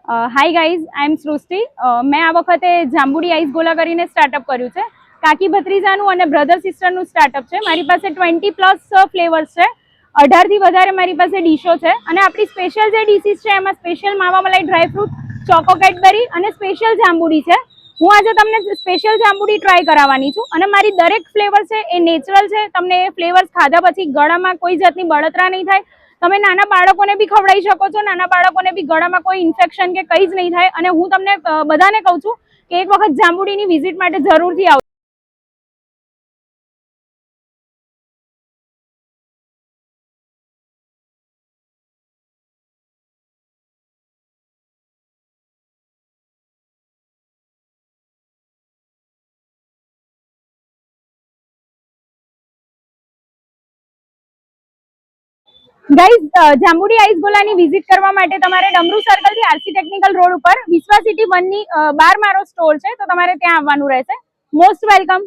Hi guys, આઈ એમ સૃષ્ટિ. મેં આ વખતે જાંબુડી આઈસ ગોલા કરીને સ્ટાર્ટઅપ કર્યું છે. કાકી ભત્રીજાનું અને બ્રધર સિસ્ટરનું સ્ટાર્ટઅપ છે. મારી પાસે 20+ ફ્લેવર્સ છે. 18થી વધારે મારી પાસે ડીશો છે. અને આપણી સ્પેશિયલ જે ડીશીસ છે એમાં સ્પેશિયલ માવા મલાઈ ડ્રાયફ્રૂટ, ચોકો કેડબરી અને સ્પેશિયલ જાંબુડી છે. હું આજે તમને સ્પેશિયલ જાંબુડી ટ્રાય કરાવવાની છું. અને મારી દરેક ફ્લેવર છે એ નેચરલ છે. તમને એ ફ્લેવર્સ ખાધા પછી ગળામાં કોઈ જાતની બળતરા નહીં થાય. તમે નાના બાળકોને બી ખવડાવી શકો છો. નાના બાળકોને બી ગળામાં કોઈ ઇન્ફેક્શન કે કંઈ જ નહીં થાય. અને હું તમને બધાને કહું છું કે એક વખત જાંબુડીની વિઝિટ માટે જરૂરથી આવો. ગાઈઝ, જાંબુડી આઈસ ગોલાની વિઝિટ કરવા માટે તમારે ડમરૂ સર્કલ થી આરસી ટેકનિકલ રોડ ઉપર વિશ્વા સિટી 1 ની 12 મારો સ્ટોર છે, તો તમારે ત્યાં આવવાનું રહેશે. Most welcome.